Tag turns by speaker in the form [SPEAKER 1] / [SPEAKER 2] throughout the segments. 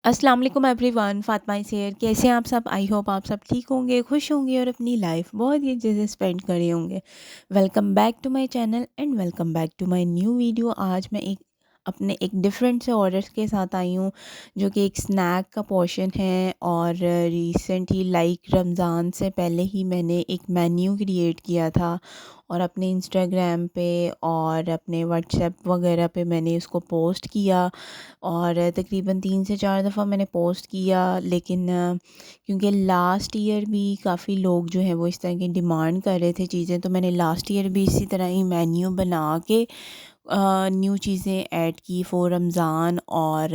[SPEAKER 1] अस्सलाम वालेकुम everyone, Fatima is here. कैसे हैं आप सब? आई होप आप सब ठीक होंगे, खुश होंगे और अपनी लाइफ बहुत ही अच्छे से स्पेंड करे होंगे। Welcome back to my channel and welcome back to my new video. आज मैं अपने एक डिफरेंट से ऑर्डर्स के साथ आई हूँ, जो कि एक स्नैक का पोर्शन है। और रिसेंट ही लाइक रमज़ान से पहले ही मैंने एक मेन्यू क्रिएट किया था और अपने इंस्टाग्राम पे और अपने व्हाट्सएप वगैरह पे मैंने उसको पोस्ट किया। और तकरीबन 3 से 4 दफ़ा मैंने पोस्ट किया, लेकिन क्योंकि लास्ट ईयर भी काफ़ी लोग जो हैं वो इस तरह की डिमांड कर रहे थे चीज़ें, तो मैंने लास्ट ईयर भी इसी तरह ही मेन्यू बना के न्यू चीज़ें ऐड की फ़ॉर रमज़ान। और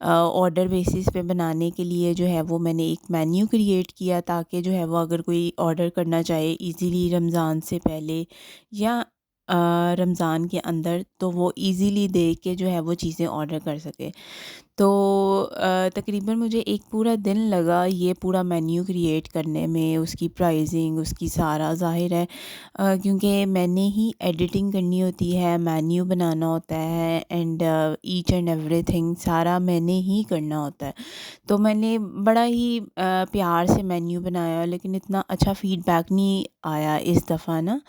[SPEAKER 1] ऑर्डर बेसिस पे बनाने के लिए जो है वो मैंने एक मेन्यू क्रिएट किया, ताकि जो है वो अगर कोई ऑर्डर करना चाहे इजीली रमज़ान से पहले या रमज़ान के अंदर, तो वो इजीली देख के जो है वो चीज़ें ऑर्डर कर सके। तो तकरीबन मुझे एक पूरा दिन लगा ये पूरा मेन्यू क्रिएट करने में, उसकी प्राइसिंग, उसकी सारा ज़ाहिर है क्योंकि मैंने ही एडिटिंग करनी होती है, मेन्यू बनाना होता है एंड ईच एंड एवरीथिंग सारा मैंने ही करना होता है। तो मैंने बड़ा ही प्यार से मेन्यू बनाया, लेकिन इतना अच्छा फ़ीडबैक नहीं आया इस दफ़ा ना।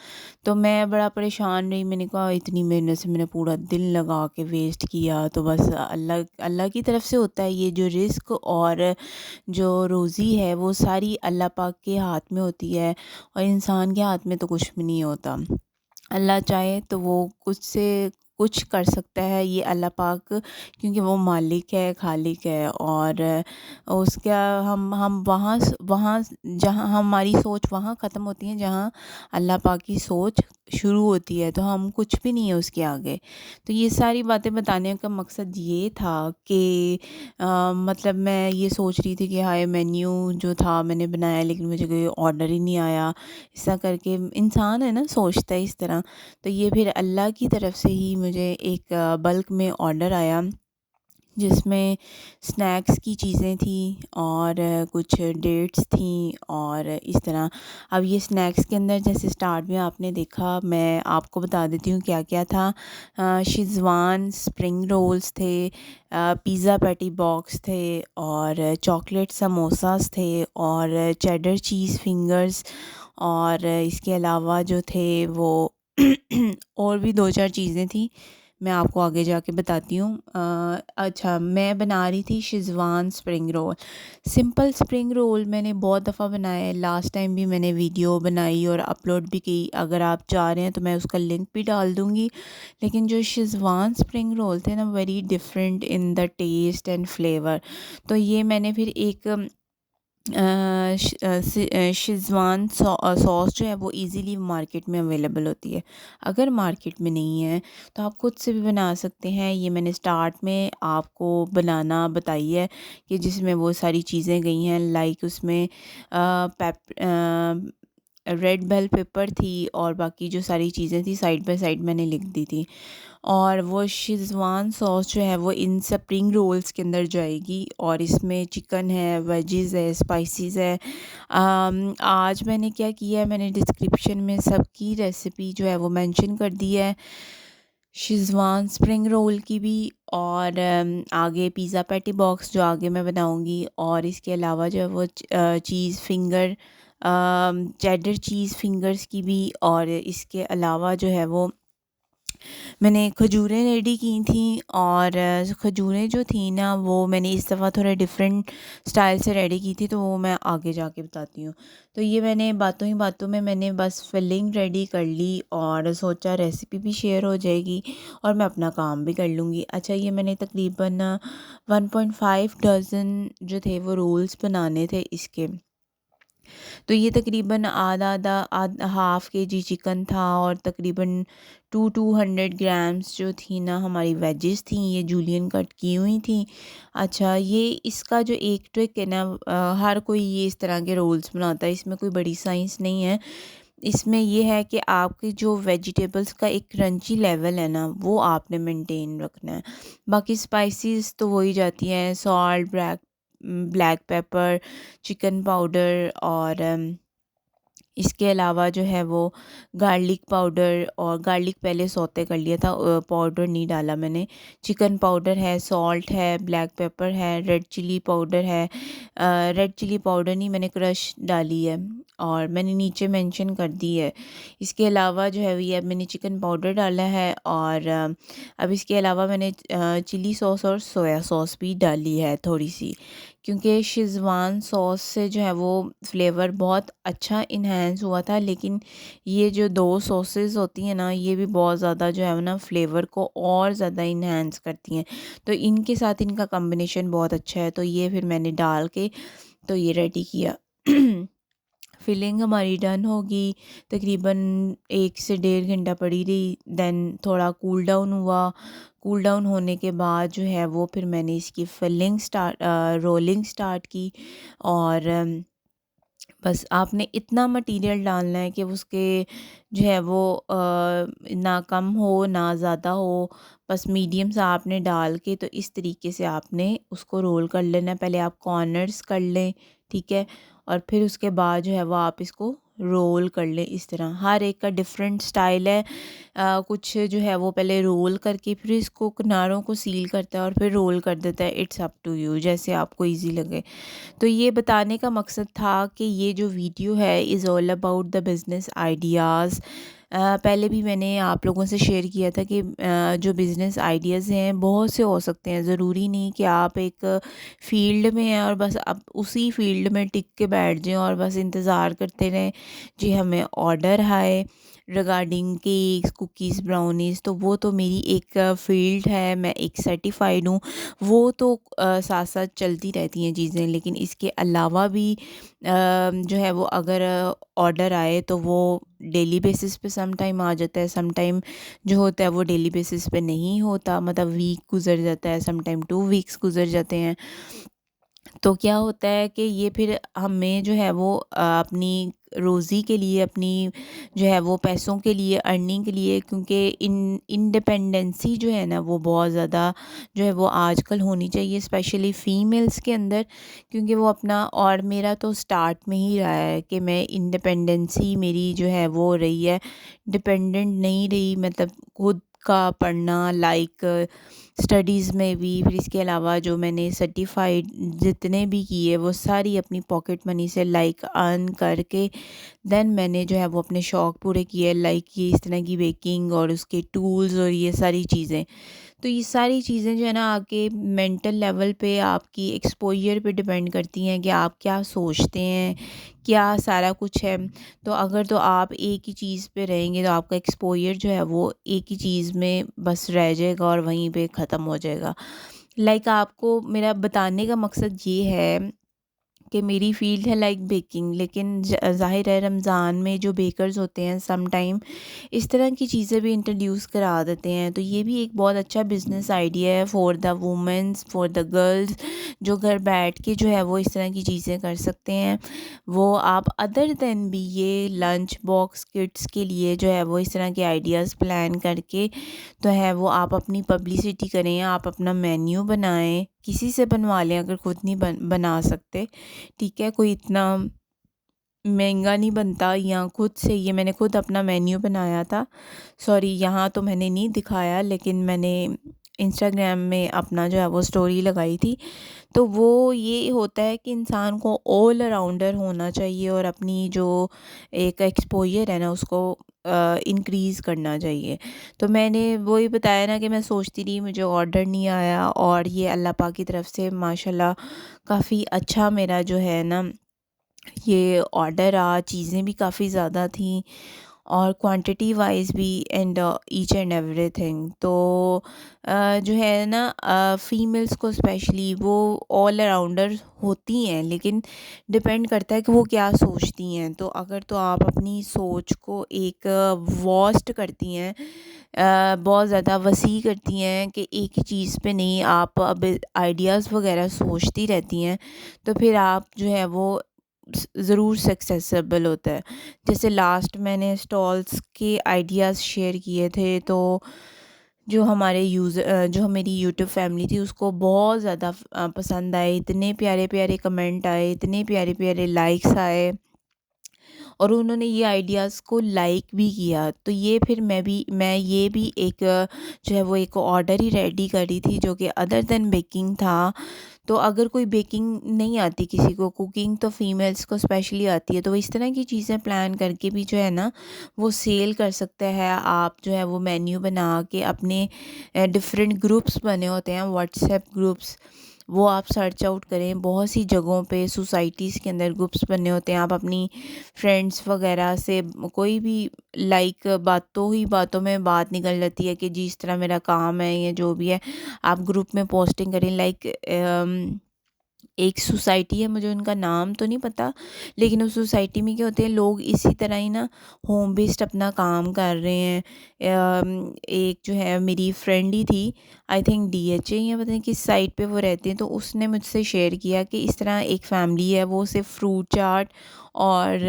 [SPEAKER 1] तो मैं बड़ा परेशान रही। मैंने कहा इतनी मेहनत से मैंने पूरा दिन लगा के वेस्ट किया, तो बस अल्लाह अल्लाह की तरफ से होता है ये जो रिस्क और जो रोज़ी है वो सारी अल्लाह पाक के हाथ में होती है, और इंसान के हाथ में तो कुछ भी नहीं होता। अल्लाह चाहे तो वो कुछ से कुछ कर सकता है, ये अल्लाह पाक, क्योंकि वो मालिक है, खालिक है। और उसका हम वहाँ जहाँ हमारी सोच वहाँ ख़त्म होती है जहाँ अल्लाह पाक की सोच शुरू होती है, तो हम कुछ भी नहीं है उसके आगे। तो ये सारी बातें बताने का मकसद ये था कि मतलब मैं ये सोच रही थी कि हाय मेन्यू जो था मैंने बनाया, लेकिन मुझे कोई ऑर्डर ही नहीं आया। ऐसा करके इंसान है ना, सोचता है इस तरह। तो ये फिर अल्लाह की तरफ से ही मुझे एक बल्क में ऑर्डर आया, जिसमें स्नैक्स की चीज़ें थी और कुछ डेट्स थी और इस तरह। अब ये स्नैक्स के अंदर जैसे स्टार्ट में आपने देखा, मैं आपको बता देती हूँ क्या क्या था। शेज़वान स्प्रिंग रोल्स थे, पिज़्ज़ा पैटी बॉक्स थे, और चॉकलेट समोसास थे, और चेडर चीज़ फिंगर्स। और इसके अलावा जो थे वो और भी 2-4 चीज़ें थी, मैं आपको आगे जाके बताती हूँ। अच्छा, मैं बना रही थी schezwan spring roll. Simple spring roll मैंने बहुत दफ़ा बनाया है, लास्ट टाइम भी मैंने वीडियो बनाई और अपलोड भी की। अगर आप चाह रहे हैं तो मैं उसका लिंक भी डाल दूँगी। लेकिन जो शेज़वान स्प्रिंग रोल थे ना, very different in the taste and flavour. तो ये मैंने फिर एक शेज़वान सॉस जो है वो इजीली मार्केट में अवेलेबल होती है। अगर मार्केट में नहीं है तो आप खुद से भी बना सकते हैं। ये मैंने स्टार्ट में आपको बनाना बताई है कि जिसमें वो सारी चीज़ें गई हैं, लाइक उसमें रेड बेल पेपर थी, और बाकी जो सारी चीज़ें थी साइड बाय साइड मैंने लिख दी थी। और वो शेज़वान सॉस जो है वो इन स्प्रिंग रोल्स के अंदर जाएगी, और इसमें चिकन है, वेजिज़ है, स्पाइसेस है। आज मैंने क्या किया है, मैंने डिस्क्रिप्शन में सबकी रेसिपी जो है वो मेंशन कर दी है, शेज़वान स्प्रिंग रोल की भी, और आगे पिज़्ज़ा पैटी बॉक्स जो आगे मैं बनाऊंगी, और इसके अलावा जो है वो चीज़ फिंगर, चेडर चीज़ फिंगर्स की भी। और इसके अलावा जो है वो मैंने खजूरें रेडी की थी। और खजूरें जो थी ना वो मैंने इस दफ़ा थोड़ा डिफरेंट स्टाइल से रेडी की थी, तो वो मैं आगे जाके बताती हूँ। तो ये मैंने बातों ही बातों में मैंने बस फिलिंग रेडी कर ली, और सोचा रेसिपी भी शेयर हो जाएगी और मैं अपना काम भी कर लूँगी। अच्छा, ये मैंने तकरीबन 1.5 डज़न जो थे वो रोल्स बनाने थे इसके। तो ये तकरीबन हाफ़ केजी चिकन था, और तकरीबन 200 ग्राम्स जो थी ना हमारी वेजिस थी, ये जूलियन कट की हुई थी। अच्छा, ये इसका जो एक ट्रिक है ना, हर कोई ये इस तरह के रोल्स बनाता है, इसमें कोई बड़ी साइंस नहीं है। इसमें ये है कि आपके जो वेजिटेबल्स का एक क्रंची लेवल है ना, वो आपने मेंटेन रखना है। बाकी स्पाइसेस तो वही जाती हैं, salt, black pepper, chicken powder, और इसके अलावा जो है वो गार्लिक पाउडर, और गार्लिक पहले सौते कर लिया था, पाउडर नहीं डाला मैंने। चिकन पाउडर है, सॉल्ट है, ब्लैक पेपर है, रेड चिली पाउडर है। रेड चिली पाउडर नहीं, मैंने क्रश डाली है और मैंने नीचे मेंशन कर दी है। इसके अलावा जो है ये अब मैंने चिकन पाउडर डाला है, और अब इसके अलावा मैंने चिली सॉस और सोया सॉस भी डाली है थोड़ी सी, क्योंकि शेज़वान सॉस से जो है वो फ्लेवर बहुत अच्छा इन्हेंस हुआ था। लेकिन ये जो दो सॉसेस होती हैं ना, ये भी बहुत ज़्यादा जो है ना फ्लेवर को और ज़्यादा इन्हेंस करती हैं। तो इनके साथ इनका कॉम्बिनेशन बहुत अच्छा है, तो ये फिर मैंने डाल के तो ये रेडी किया। फिलिंग हमारी डन होगी, तकरीबन 1 से 1.5 घंटा पड़ी रही। देन थोड़ा कूल डाउन हुआ। कूल डाउन होने के बाद जो है वो फिर मैंने इसकी रोलिंग स्टार्ट की। और बस आपने इतना मटेरियल डालना है कि उसके जो है वो ना कम हो ना ज़्यादा हो, बस मीडियम सा आपने डाल के तो इस तरीके से आपने उसको रोल कर लेना है। पहले आप कॉर्नर्स कर लें, ठीक है, और फिर उसके बाद जो है वो आप इसको रोल कर लें। इस तरह हर एक का डिफरेंट स्टाइल है। कुछ जो है वो पहले रोल करके फिर इसको किनारों को सील करता है और फिर रोल कर देता है। इट्स अप टू यू, जैसे आपको इजी लगे। तो ये बताने का मकसद था कि ये जो वीडियो है is all about the business ideas. पहले भी मैंने आप लोगों से शेयर किया था कि जो बिज़नेस आइडियाज़ हैं बहुत से हो सकते हैं। ज़रूरी नहीं कि आप एक फ़ील्ड में हैं और बस आप उसी फ़ील्ड में टिक के बैठ जाएं और बस इंतज़ार करते रहें जी हमें ऑर्डर आए रिगार्डिंग केक्स, कुकीज़, ब्राउनीज़। तो वो तो मेरी एक फ़ील्ड है, मैं एक सर्टिफ़ाइड हूँ। वो तो साथ साथ चलती रहती हैं चीज़ें, लेकिन इसके अलावा भी जो है वो अगर ऑर्डर आए तो वो डेली बेसिस पे सम टाइम आ जाता है, सम टाइम जो होता है वो डेली बेसिस पे नहीं होता, मतलब वीक गुजर जाता है, सम टाइम 2 वीक्स गुजर जाते हैं। तो क्या होता है कि ये फिर हमें जो है वो अपनी रोज़ी के लिए, अपनी जो है वो पैसों के लिए, अर्निंग के लिए, क्योंकि इंडिपेंडेंसी जो है ना वो बहुत ज़्यादा जो है वो आजकल होनी चाहिए, स्पेशली फ़ीमेल्स के अंदर। क्योंकि वो अपना, और मेरा तो स्टार्ट में ही रहा है कि मैं इंडिपेंडेंसी मेरी जो है वो रही है, डिपेंडेंट नहीं रही। मतलब खुद का पढ़ना, लाइक स्टडीज़ में भी, फिर इसके अलावा जो मैंने सर्टिफाइड जितने भी किए वो सारी अपनी पॉकेट मनी से लाइक अर्न करके देन मैंने जो है वो अपने शौक़ पूरे किए, लाइक ये इस तरह की बेकिंग और उसके टूल्स और ये सारी चीज़ें। तो ये सारी चीज़ें जो है ना आपके मेंटल लेवल पे, आपकी एक्सपोज़र पे डिपेंड करती हैं कि आप क्या सोचते हैं, क्या सारा कुछ है। तो अगर तो आप एक ही चीज़ पे रहेंगे तो आपका एक्सपोज़र जो है वो एक ही चीज़ में बस रह जाएगा और वहीं पे ख़त्म हो जाएगा। लाइक आपको मेरा बताने का मकसद ये है कि मेरी फ़ील्ड है लाइक बेकिंग, लेकिन ज़ाहिर है रमज़ान में जो बेकर्स होते हैं सम टाइम इस तरह की चीज़ें भी इंट्रोड्यूस करा देते हैं। तो ये भी एक बहुत अच्छा बिज़नेस आइडिया है for the women's, for the girls, जो घर बैठ के जो है वो इस तरह की चीज़ें कर सकते हैं। वो आप अदर देन भी ये लंच बॉक्स किड्स के लिए जो है वो इस तरह के आइडियाज़ प्लान करके तो है वो आप अपनी पब्लिसिटी करें, आप अपना मेन्यू बनाएं, किसी से बनवा लें अगर खुद नहीं बना सकते, ठीक है। कोई इतना महंगा नहीं बनता, या खुद से ये मैंने खुद अपना मेन्यू बनाया था। सॉरी, यहाँ तो मैंने नहीं दिखाया, लेकिन मैंने इंस्टाग्राम में अपना जो है वो स्टोरी लगाई थी। तो वो ये होता है कि इंसान को ऑल अराउंडर होना चाहिए और अपनी जो एक एक्सपोज़र है ना उसको इंक्रीज़ करना चाहिए। तो मैंने वही बताया ना कि मैं सोचती रही, मुझे ऑर्डर नहीं आया, और ये अल्लाह पाक की तरफ से माशाल्लाह काफ़ी अच्छा मेरा जो है ना ये ऑर्डर चीज़ें भी काफ़ी ज़्यादा थी और क्वांटिटी वाइज भी, एंड ईच एंड एवरीथिंग। तो जो है ना फीमेल्स को स्पेशली वो ऑल अराउंडर होती हैं, लेकिन डिपेंड करता है कि वो क्या सोचती हैं। तो अगर तो आप अपनी सोच को एक वास्ट करती हैं, बहुत ज़्यादा वसी करती हैं कि एक ही चीज़ पे नहीं, आप अब आइडियाज़ वगैरह सोचती रहती हैं, तो फिर आप जो है वो ज़रूर सक्सेसबल होता है। जैसे लास्ट मैंने स्टॉल्स के आइडियाज़ शेयर किए थे, तो जो मेरी यूट्यूब फैमिली थी उसको बहुत ज़्यादा पसंद आए, इतने प्यारे प्यारे कमेंट आए, इतने प्यारे प्यारे लाइक्स आए, और उन्होंने ये आइडियाज़ को लाइक भी किया। तो ये फिर मैं ये भी एक जो है वो एक ऑर्डर ही रेडी करी थी जो कि अदर देन बेकिंग था। तो अगर कोई बेकिंग नहीं आती किसी को, कुकिंग तो फीमेल्स को स्पेशली आती है, तो वो इस तरह की चीज़ें प्लान करके भी जो है ना वो सेल कर सकते हैं। आप जो है वो मेन्यू बना के अपने डिफरेंट ग्रुप्स बने होते हैं व्हाट्सएप ग्रुप्स, वो आप सर्च आउट करें। बहुत सी जगहों पे सोसाइटीज़ के अंदर ग्रुप्स बने होते हैं। आप अपनी फ्रेंड्स वगैरह से कोई भी लाइक बातों ही बातों में बात निकल जाती है कि जी इस तरह मेरा काम है या जो भी है, आप ग्रुप में पोस्टिंग करें। लाइक एक सोसाइटी है, मुझे उनका नाम तो नहीं पता, लेकिन उस सोसाइटी में क्या होते हैं लोग इसी तरह ही ना होम बेस्ड अपना काम कर रहे हैं। एक जो है मेरी फ्रेंड ही थी, आई थिंक डीएचए या पता नहीं किस साइट पे वो रहते हैं, तो उसने मुझसे शेयर किया कि इस तरह एक फैमिली है, वो सिर्फ फ्रूट चाट और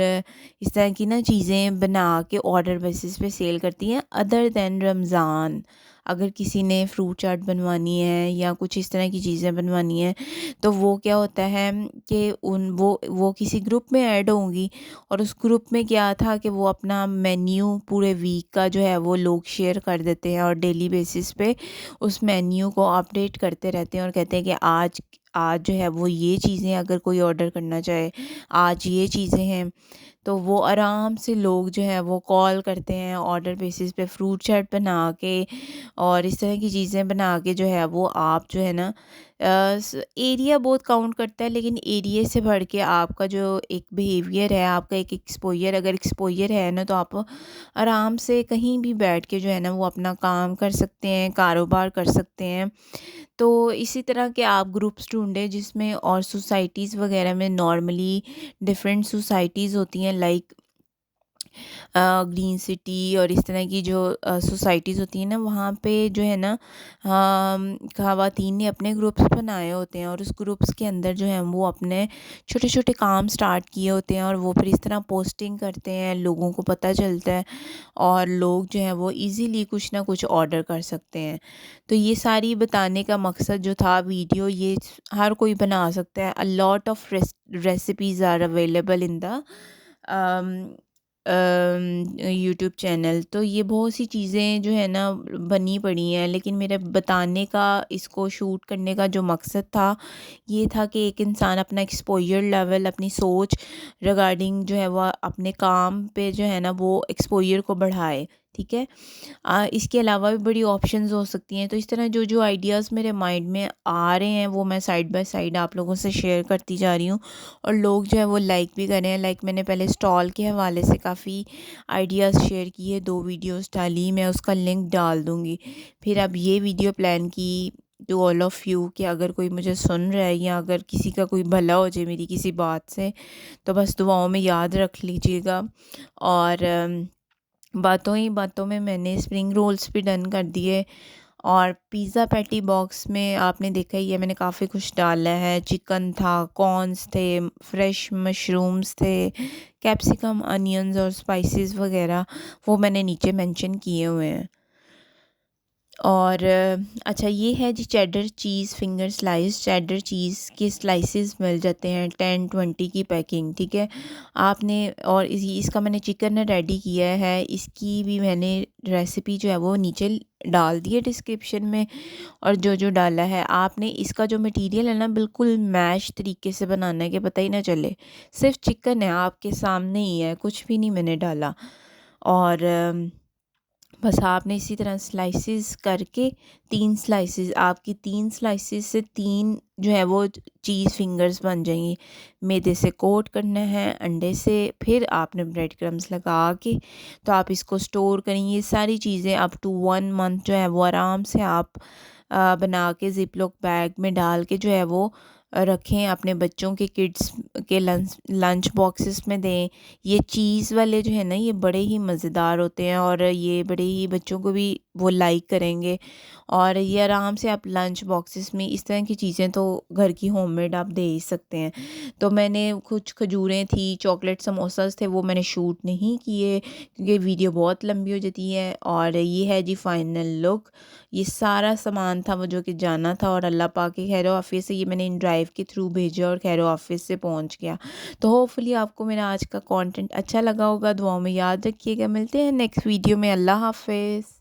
[SPEAKER 1] इस तरह की ना चीज़ें बना के ऑर्डर बेसिस पे सेल करती हैं अदर देन रमज़ान। अगर किसी ने फ्रूट चाट बनवानी है या कुछ इस तरह की चीज़ें बनवानी है, तो वो क्या होता है कि वो किसी ग्रुप में ऐड होंगी, और उस ग्रुप में क्या था कि वो अपना मेन्यू पूरे वीक का जो है वो लोग शेयर कर देते हैं और डेली बेसिस पे उस मेन्यू को अपडेट करते रहते हैं और कहते हैं कि आज आज जो है वो ये चीज़ें अगर कोई ऑर्डर करना चाहे, आज ये चीज़ें हैं। तो वो आराम से लोग जो है वो कॉल करते हैं ऑर्डर बेसिस पे फ्रूट चाट बना के और इस तरह की चीज़ें बना के जो है वो आप जो है ना एरिया बहुत काउंट करता है, लेकिन एरिया से बढ़ के आपका जो एक बिहेवियर है, आपका एक एक्सपोजर, अगर एक्सपोजर है ना तो आप आराम से कहीं भी बैठ के जो है ना वो अपना काम कर सकते हैं, कारोबार कर सकते हैं। तो इसी तरह के आप ग्रुप्स ढूंढें जिसमें, और सोसाइटीज़ वगैरह में नॉर्मली डिफरेंट सोसाइटीज़ होती हैं लाइक ग्रीन सिटी और इस तरह की जो सोसाइटीज़ होती हैं ना, वहाँ पे जो है ना ख़वातीन ने अपने ग्रुप्स बनाए होते हैं और उस ग्रुप्स के अंदर जो है वो अपने छोटे छोटे काम स्टार्ट किए होते हैं और वो फिर इस तरह पोस्टिंग करते हैं, लोगों को पता चलता है और लोग जो है वो इजीली कुछ ना कुछ ऑर्डर कर सकते हैं। तो ये सारी बताने का मकसद जो था वीडियो, ये हर कोई बना सकता है। A lot of recipes are available in the YouTube channel. तो ये बहुत सी चीज़ें जो है ना बनी पड़ी हैं, लेकिन मेरे बताने का, इसको शूट करने का जो मकसद था ये था कि एक इंसान अपना एक्सपोज़र लेवल, अपनी सोच रिगार्डिंग जो है वो अपने काम पे जो है ना वो एक्सपोज़र को बढ़ाए। ठीक है। इसके अलावा भी बड़ी ऑप्शंस हो सकती हैं। तो इस तरह जो जो आइडियाज़ मेरे माइंड में आ रहे हैं वो मैं साइड बाय साइड आप लोगों से शेयर करती जा रही हूँ और लोग जो है वो लाइक भी कर रहे हैं। लाइक मैंने पहले स्टॉल के हवाले से काफ़ी आइडियाज़ शेयर किए, 2 वीडियोज़ डाली, मैं उसका लिंक डाल दूँगी। फिर अब ये वीडियो प्लान की टू ऑल ऑफ़ यू कि अगर कोई मुझे सुन रहा है या अगर किसी का कोई भला हो जाए मेरी किसी बात से, तो बस दुआओं में याद रख लीजिएगा। और बातों ही बातों में मैंने स्प्रिंग रोल्स भी डन कर दिए और पिज़्ज़ा पैटी बॉक्स में आपने देखा ही है मैंने काफ़ी कुछ डाला है। चिकन था, कॉर्न्स थे, फ्रेश मशरूम्स थे, कैप्सिकम, अनियंस और स्पाइसेस वगैरह वो मैंने नीचे मेंशन किए हुए हैं। और अच्छा ये है जी cheddar cheese finger slice. Cheddar cheese के स्लाइसेस मिल जाते हैं 10-20 की पैकिंग। ठीक है। आपने और इसका मैंने चिकन रेडी किया है, इसकी भी मैंने रेसिपी जो है वो नीचे डाल दी है डिस्क्रिप्शन में। और जो जो डाला है आपने, इसका जो मटेरियल है ना बिल्कुल मैश तरीके से बनाना है कि पता ही ना चले। सिर्फ चिकन है आपके सामने ही है, कुछ भी नहीं मैंने डाला। और बस आपने इसी तरह स्लाइसेस करके 3 स्लाइसेस, आपकी 3 स्लाइसेस से 3 जो है वो चीज़ फिंगर्स बन जाएंगी। मैदे से कोट करना है, अंडे से, फिर आपने ब्रेड क्रम्स लगा के तो आप इसको स्टोर करेंगे। ये सारी चीज़ें अप टू 1 मंथ जो है वो आराम से आप बना के ज़िप लॉक बैग में डाल के जो है वो रखें, अपने बच्चों के किड्स के लंच लंच बॉक्सेस में दें। ये चीज़ वाले जो है ना ये बड़े ही मज़ेदार होते हैं और ये बड़े ही बच्चों को भी वो लाइक करेंगे। और ये आराम से आप लंच बॉक्सेस में इस तरह की चीज़ें तो घर की होममेड आप दे ही सकते हैं। तो मैंने कुछ खजूरें थी, चॉकलेट समोसास थे, वो मैंने शूट नहीं किए क्योंकि वीडियो बहुत लंबी हो जाती है। और ये है जी फाइनल लुक। ये सारा सामान था वो जो कि जाना था, और अल्लाह पाक के खैर ऑफिस से ये मैंने इन ड्राइव के थ्रू भेजा और खैर ऑफिस से पहुंच गया। तो होपफुली आपको मेरा आज का कंटेंट अच्छा लगा होगा। दुआओं में याद रखिएगा। मिलते हैं नेक्स्ट वीडियो में। अल्लाह हाफ़िज़।